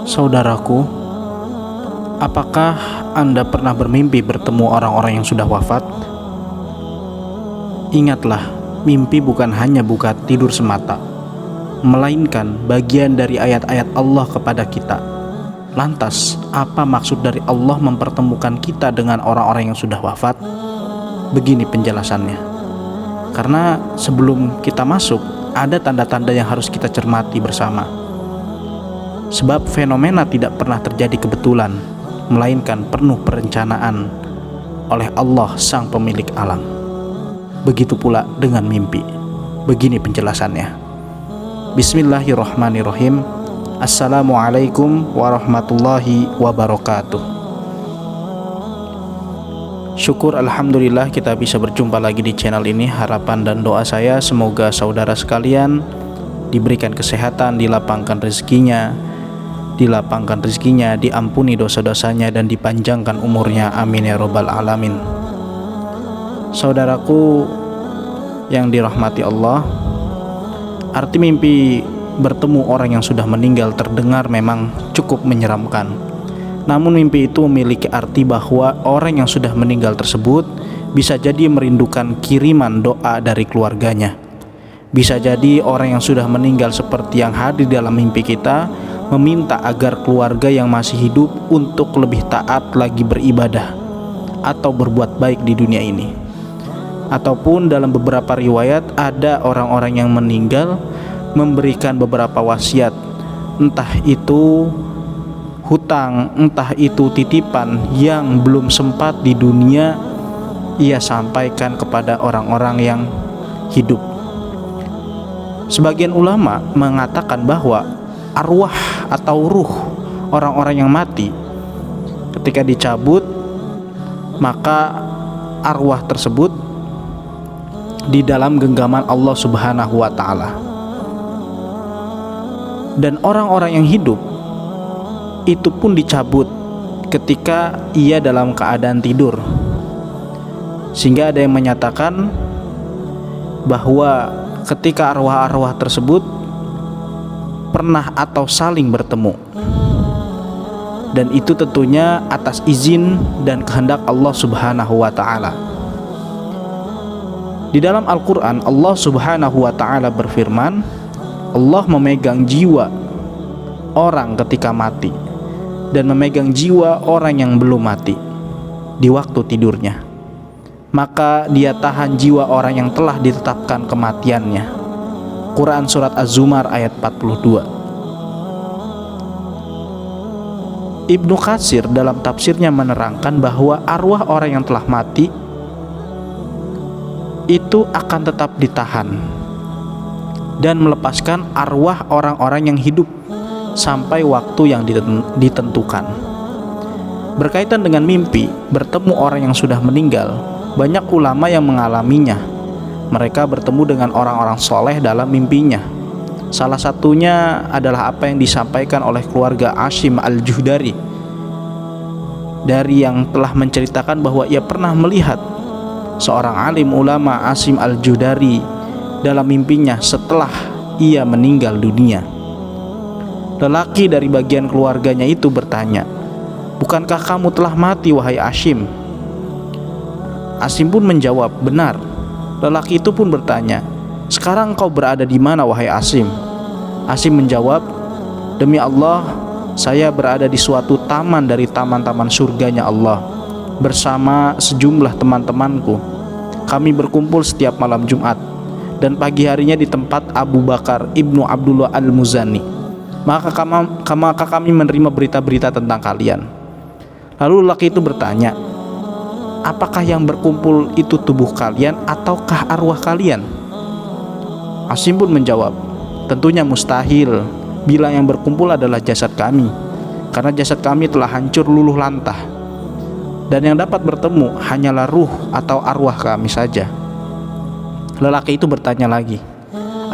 Saudaraku, apakah Anda pernah bermimpi bertemu orang-orang yang sudah wafat? Ingatlah, mimpi bukan hanya bukan tidur semata, melainkan bagian dari ayat-ayat Allah kepada kita. Lantas, apa maksud dari Allah mempertemukan kita dengan orang-orang yang sudah wafat? Begini penjelasannya. Karena sebelum kita masuk, ada tanda-tanda yang harus kita cermati bersama. Sebab fenomena tidak pernah terjadi kebetulan, melainkan penuh perencanaan oleh Allah sang pemilik alam. Begitu pula dengan mimpi. Begini penjelasannya. Bismillahirrahmanirrahim. Assalamualaikum warahmatullahi wabarakatuh. Syukur alhamdulillah kita bisa berjumpa lagi di channel ini. Harapan dan doa saya semoga saudara sekalian diberikan kesehatan, dilapangkan rezekinya, diampuni dosa-dosanya, dan dipanjangkan umurnya. Amin ya robbal alamin. Saudaraku yang dirahmati Allah, arti mimpi bertemu orang yang sudah meninggal terdengar memang cukup menyeramkan. Namun mimpi itu memiliki arti bahwa orang yang sudah meninggal tersebut bisa jadi merindukan kiriman doa dari keluarganya. Bisa jadi orang yang sudah meninggal seperti yang hadir dalam mimpi kita meminta agar keluarga yang masih hidup untuk lebih taat lagi beribadah atau berbuat baik di dunia ini. Ataupun dalam beberapa riwayat ada orang-orang yang meninggal memberikan beberapa wasiat, entah itu hutang, entah itu titipan yang belum sempat di dunia ia sampaikan kepada orang-orang yang hidup. Sebagian ulama mengatakan bahwa arwah atau ruh orang-orang yang mati ketika dicabut, maka arwah tersebut di dalam genggaman Allah Subhanahu wa ta'ala. Dan orang-orang yang hidup itu pun dicabut ketika ia dalam keadaan tidur. Sehingga ada yang menyatakan bahwa ketika arwah-arwah tersebut pernah atau saling bertemu, dan itu tentunya atas izin dan kehendak Allah Subhanahu wa ta'ala. Di dalam Al-Quran Allah Subhanahu wa ta'ala berfirman, Allah memegang jiwa orang ketika mati dan memegang jiwa orang yang belum mati di waktu tidurnya, maka dia tahan jiwa orang yang telah ditetapkan kematiannya. Quran Surat Az-Zumar ayat 42. Ibnu Katsir dalam tafsirnya menerangkan bahwa arwah orang yang telah mati itu akan tetap ditahan dan melepaskan arwah orang-orang yang hidup sampai waktu yang ditentukan. Berkaitan dengan mimpi bertemu orang yang sudah meninggal, banyak ulama yang mengalaminya. Mereka bertemu dengan orang-orang soleh dalam mimpinya. Salah satunya adalah apa yang disampaikan oleh keluarga Ashim Al-Juhdari, dari yang telah menceritakan bahwa ia pernah melihat seorang alim ulama, Ashim Al-Juhdari, dalam mimpinya setelah ia meninggal dunia. Lelaki dari bagian keluarganya itu bertanya, "Bukankah kamu telah mati, wahai Ashim?" Ashim pun menjawab, "Benar." Lelaki itu pun bertanya, "Sekarang kau berada di mana, wahai Ashim?" Ashim menjawab, "Demi Allah, saya berada di suatu taman dari taman-taman surganya Allah bersama sejumlah teman-temanku. Kami berkumpul setiap malam Jumat dan pagi harinya di tempat Abu Bakar ibnu Abdullah al-Muzani. Maka kami menerima berita-berita tentang kalian." Lalu lelaki itu bertanya, "Apakah yang berkumpul itu tubuh kalian ataukah arwah kalian?" Ashim pun menjawab, "Tentunya mustahil bila yang berkumpul adalah jasad kami, karena jasad kami telah hancur luluh lantah, dan yang dapat bertemu hanyalah ruh atau arwah kami saja." Lelaki itu bertanya lagi,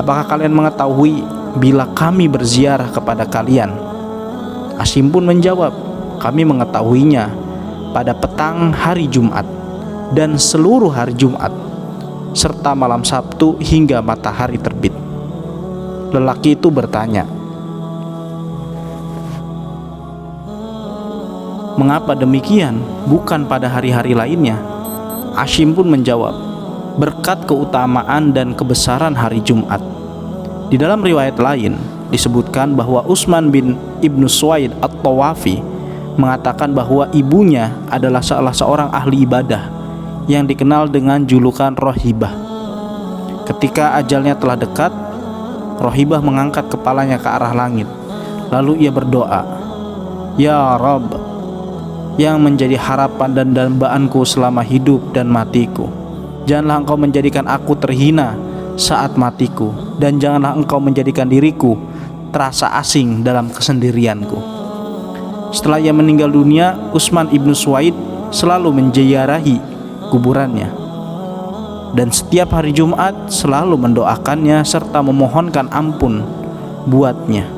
"Apakah kalian mengetahui bila kami berziarah kepada kalian?" Ashim pun menjawab, "Kami mengetahuinya pada petang hari Jumat dan seluruh hari Jumat serta malam Sabtu hingga matahari terbit." Lelaki itu bertanya, "Mengapa demikian? Bukan pada hari-hari lainnya?" Asyim pun menjawab, "Berkat keutamaan dan kebesaran hari Jumat." Di dalam riwayat lain disebutkan bahwa Utsman bin Ibnu Suwaid At-Tawafi mengatakan bahwa ibunya adalah salah seorang ahli ibadah yang dikenal dengan julukan Rohibah. Ketika ajalnya telah dekat, Rohibah mengangkat kepalanya ke arah langit. Lalu ia berdoa, "Ya Rabb, yang menjadi harapan dan dambaanku selama hidup dan matiku, janganlah Engkau menjadikan aku terhina saat matiku, dan janganlah Engkau menjadikan diriku terasa asing dalam kesendirianku." Setelah ia meninggal dunia, Utsman ibnu Suwaid selalu menziarahi kuburannya, dan setiap hari Jumat selalu mendoakannya serta memohonkan ampun buatnya.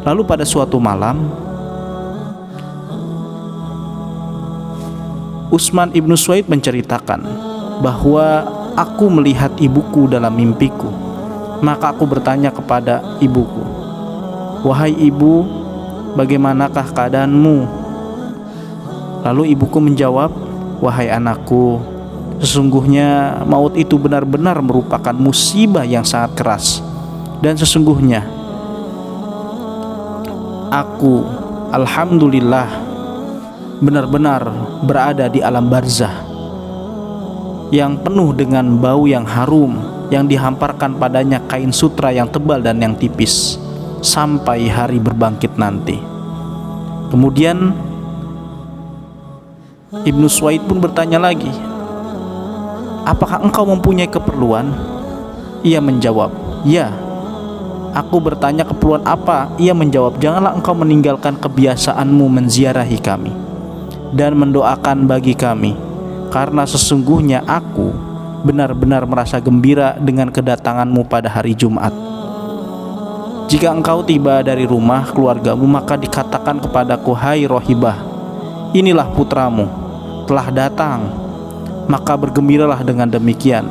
Lalu pada suatu malam, Utsman ibnu Suwaid menceritakan bahwa, "Aku melihat ibuku dalam mimpiku. Maka aku bertanya kepada ibuku, 'Wahai ibu, bagaimanakah keadaanmu?' Lalu ibuku menjawab, 'Wahai anakku, sesungguhnya maut itu benar-benar merupakan musibah yang sangat keras. Dan sesungguhnya aku, alhamdulillah, benar-benar berada di alam barzah yang penuh dengan bau yang harum, yang dihamparkan padanya kain sutra yang tebal dan yang tipis, sampai hari berbangkit nanti.' Kemudian Ibnu Suwaid pun bertanya lagi, 'Apakah engkau mempunyai keperluan?' Ia menjawab, 'Ya.' Aku bertanya, 'Keperluan apa?' Ia menjawab, 'Janganlah engkau meninggalkan kebiasaanmu menziarahi kami dan mendoakan bagi kami, karena sesungguhnya aku benar-benar merasa gembira dengan kedatanganmu pada hari Jumat. Jika engkau tiba dari rumah keluargamu, maka dikatakan kepadaku, 'Hai Rohibah, inilah putramu telah datang.' Maka bergembiralah dengan demikian,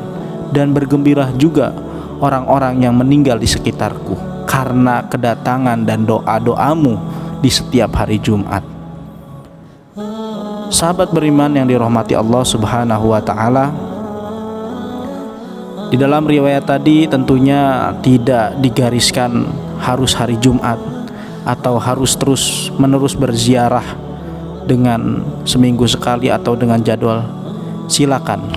dan bergembira juga orang-orang yang meninggal di sekitarku karena kedatangan dan doa-doamu di setiap hari Jumat." Sahabat beriman yang dirahmati Allah Subhanahu wa Ta'ala, di dalam riwayat tadi tentunya tidak digariskan harus hari Jumat atau harus terus-menerus berziarah dengan seminggu sekali atau dengan jadwal. Silakan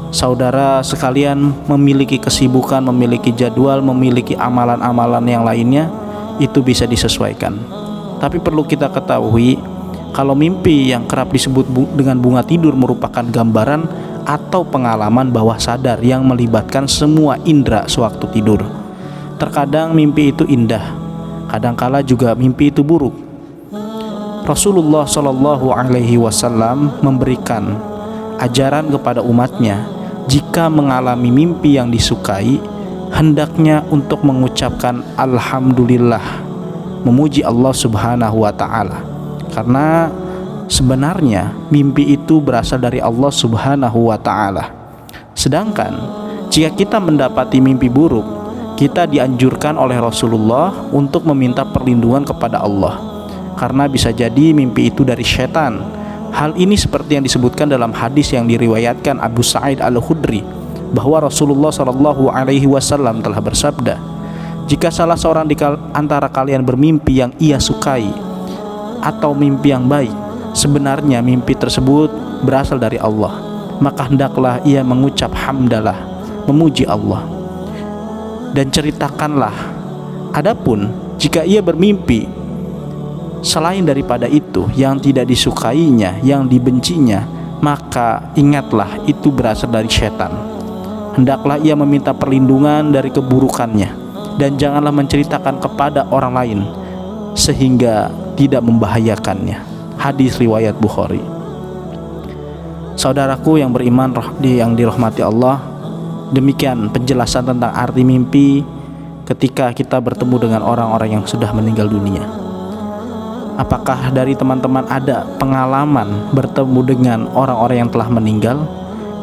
saudara sekalian memiliki kesibukan, memiliki jadwal, memiliki amalan-amalan yang lainnya, itu bisa disesuaikan. Tapi perlu kita ketahui, kalau mimpi yang kerap disebut dengan bunga tidur merupakan gambaran atau pengalaman bawah sadar yang melibatkan semua indera sewaktu tidur. Terkadang mimpi itu indah, kadangkala juga mimpi itu buruk. Rasulullah Shallallahu Alaihi Wasallam memberikan ajaran kepada umatnya, jika mengalami mimpi yang disukai, hendaknya untuk mengucapkan alhamdulillah, memuji Allah Subhanahu wa Ta'ala, karena sebenarnya mimpi itu berasal dari Allah Subhanahu wa Ta'ala. Sedangkan jika kita mendapati mimpi buruk, kita dianjurkan oleh Rasulullah untuk meminta perlindungan kepada Allah, karena bisa jadi mimpi itu dari setan. Hal ini seperti yang disebutkan dalam hadis yang diriwayatkan Abu Sa'id Al-Khudri, bahwa Rasulullah Shallallahu Alaihi Wasallam telah bersabda, "Jika salah seorang di antara kalian bermimpi yang ia sukai atau mimpi yang baik, sebenarnya mimpi tersebut berasal dari Allah, maka hendaklah ia mengucap hamdalah, memuji Allah, dan ceritakanlah. Adapun jika ia bermimpi selain daripada itu, yang tidak disukainya, yang dibencinya, maka ingatlah itu berasal dari setan. Hendaklah ia meminta perlindungan dari keburukannya, dan janganlah menceritakan kepada orang lain sehingga tidak membahayakannya." Hadis riwayat Bukhari. Saudaraku yang beriman yang dirahmati Allah, demikian penjelasan tentang arti mimpi ketika kita bertemu dengan orang-orang yang sudah meninggal dunia. Apakah dari teman-teman ada pengalaman bertemu dengan orang-orang yang telah meninggal?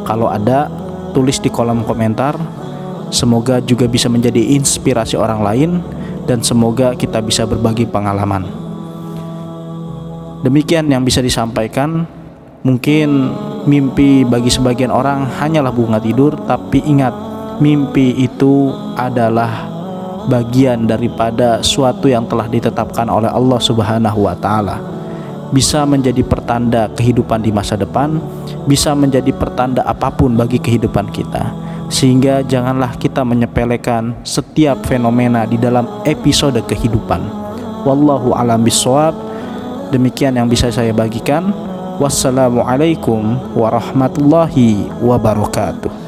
Kalau ada, tulis di kolom komentar. Semoga juga bisa menjadi inspirasi orang lain, dan semoga kita bisa berbagi pengalaman. Demikian yang bisa disampaikan. Mungkin mimpi bagi sebagian orang hanyalah bunga tidur, tapi ingat, mimpi itu adalah bagian daripada suatu yang telah ditetapkan oleh Allah Subhanahu wa taala. Bisa menjadi pertanda kehidupan di masa depan, bisa menjadi pertanda apapun bagi kehidupan kita. Sehingga janganlah kita menyepelekan setiap fenomena di dalam episode kehidupan. Wallahu a'lam bishawab. Demikian yang bisa saya bagikan. Wassalamualaikum warahmatullahi wabarakatuh.